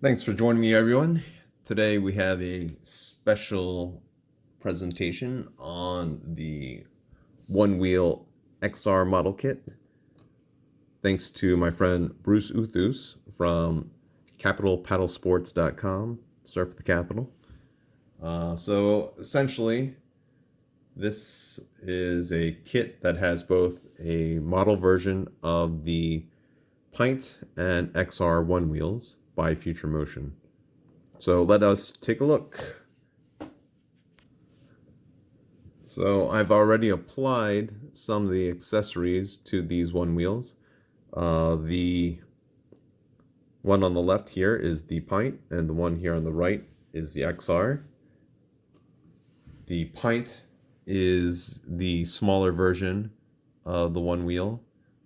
Thanks for joining me, everyone. Today we have a special presentation on the Onewheel XR model kit. Thanks to my friend Bruce Uthus from capitalpaddlesports.com, Surf the Capital. So essentially, this is a kit that has both a model version of the Pint and XR Onewheels by Future Motion. So let us take a look. So I've already applied some of the accessories to these Onewheels. The one on the left here is the Pint, and the one here on the right is the XR. The Pint is the smaller version of the Onewheel.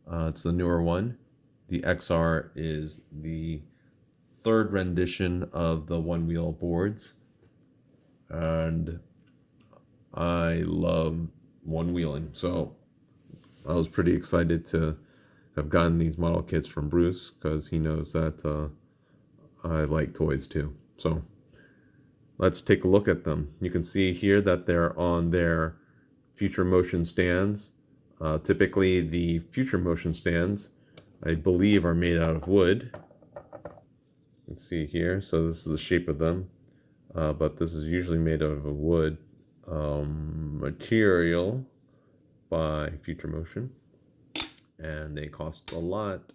It's the newer one. The XR is the third rendition of the Onewheel boards. And I love Onewheeling, so I was pretty excited to have gotten these model kits from Bruce because he knows that I like toys too. So let's take a look at them. You can see here that they're on their Future Motion stands. Typically, the Future Motion stands, I believe, are made out of wood. You can see here, so this is the shape of them, but this is usually made out of a wood material by Future Motion, and they cost a lot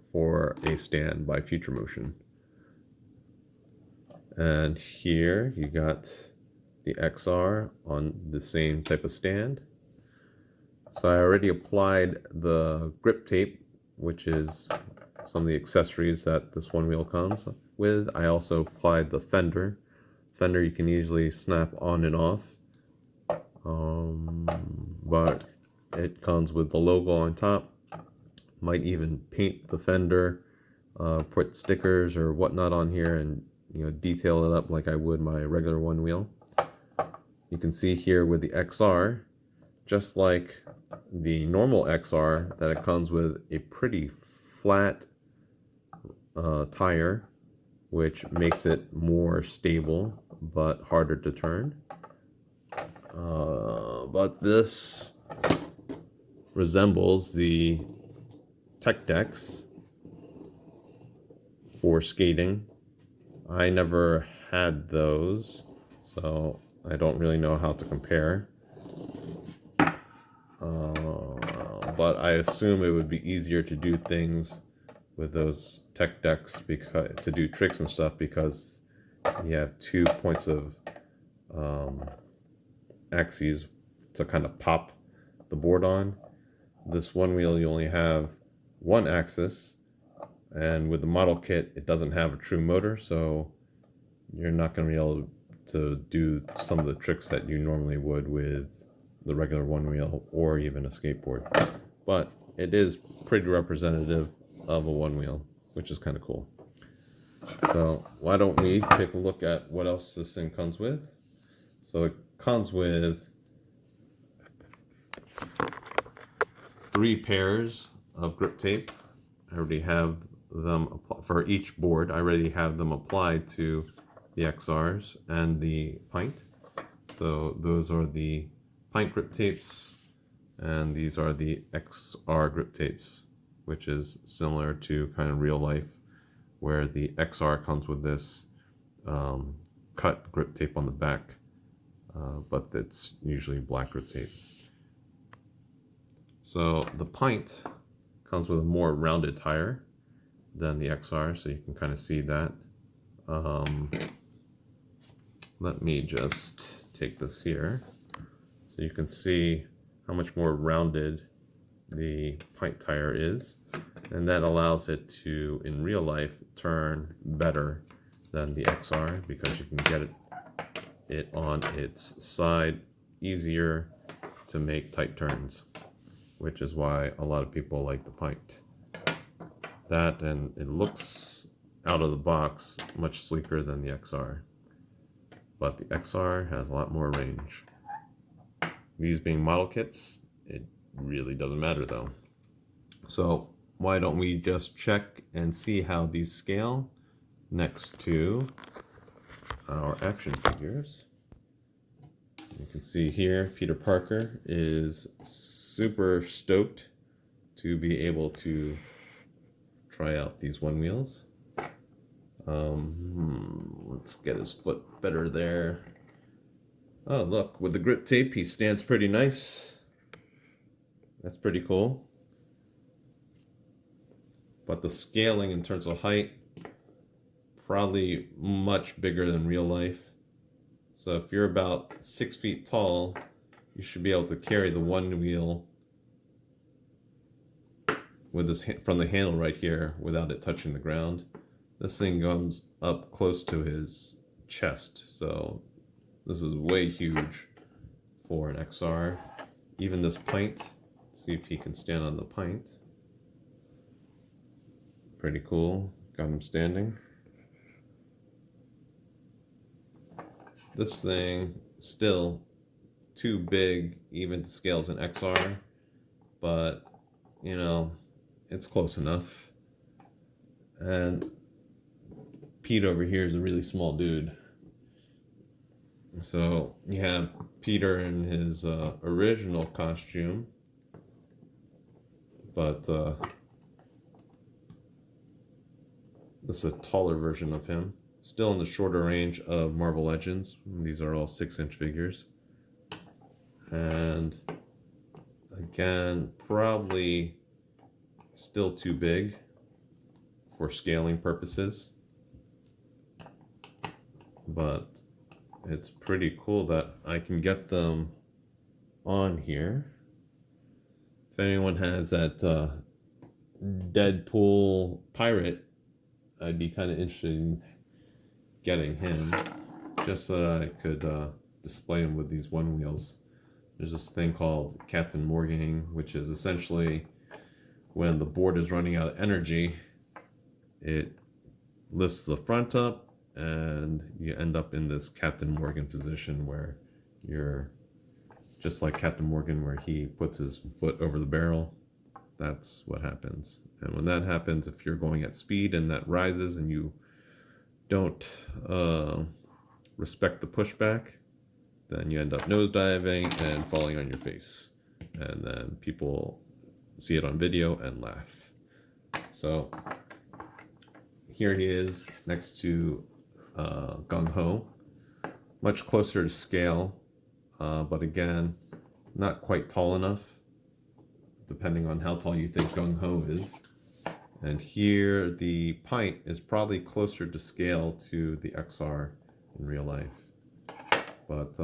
for a stand by Future Motion. And here you got the XR on the same type of stand. So I already applied the grip tape, which is some of the accessories that this Onewheel comes with. I also applied the fender. Fender you can easily snap on and off, but it comes with the logo on top. Might even paint the fender, put stickers or whatnot on here, and detail it up like I would my regular Onewheel. You can see here with the XR, just like the normal XR, that it comes with a pretty flat tire, which makes it more stable but harder to turn. But this resembles the tech decks for skating. I never had those, so I don't really know how to compare. But I assume it would be easier to do things with those tech decks because to do tricks and stuff, because you have 2 points of axes to kind of pop the board on. This Onewheel you only have one axis, and with the model kit it doesn't have a true motor, so you're not going to be able to do some of the tricks that you normally would with the regular Onewheel or even a skateboard. But it is pretty representative of a Onewheel, which is kind of cool. So why don't we take a look at what else this thing comes with. So it comes with 3 pairs of grip tape. I already have them for each board. I already have them applied to the XRs and the Pint. So those are the Pint grip tapes, and these are the XR grip tapes, which is similar to kind of real life, where the XR comes with this cut grip tape on the back, but it's usually black grip tape. So the Pint comes with a more rounded tire than the XR, so you can kind of see that. Let me just take this here so you can see how much more rounded the Pint tire is, and that allows it to, in real life, turn better than the XR because you can get it on its side easier to make tight turns, which is why a lot of people like the Pint. That, and it looks out of the box much sleeker than the XR, but the XR has a lot more range. These being model kits, it really doesn't matter though. So why don't we just check and see how these scale next to our action figures. You can see here Peter Parker is super stoked to be able to try out these Onewheels. Let's get his foot better there. Oh, look, with the grip tape, he stands pretty nice. That's pretty cool. But the scaling in terms of height, probably much bigger than real life. So if you're about 6 feet tall, you should be able to carry the Onewheel with this from the handle right here without it touching the ground. This thing comes up close to his chest, so this is way huge for an XR. Even this pint, let's see if he can stand on the pint. Pretty cool, got him standing. This thing still too big even to scale as an XR, but you know, it's close enough. And Pete over here is a really small dude. So you have Peter in his original costume, but this is a taller version of him. Still in the shorter range of Marvel Legends. These are all 6-inch figures. And again, probably still too big for scaling purposes. But it's pretty cool that I can get them on here. If anyone has that Deadpool pirate, I'd be kind of interested in getting him, just so that I could display him with these Onewheels. There's this thing called Captain Morganing, which is essentially when the board is running out of energy, it lifts the front up and you end up in this Captain Morgan position where you're just like Captain Morgan, where he puts his foot over the barrel. That's what happens. And when that happens, if you're going at speed and that rises and you don't respect the pushback, then you end up nosediving and falling on your face. And then people see it on video and laugh. So here he is next to Gung Ho. Much closer to scale, but again, not quite tall enough, depending on how tall you think Gung Ho is. And here the pint is probably closer to scale to the XR in real life. But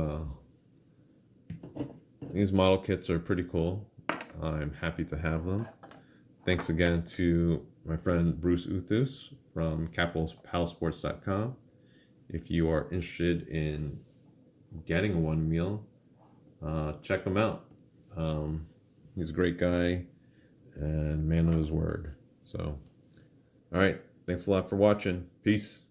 these model kits are pretty cool. I'm happy to have them. Thanks again to my friend Bruce Uthus from capitalpalsports.com. If you are interested in getting a Onewheel, check him out. He's a great guy and man of his word. So, all right. Thanks a lot for watching. Peace.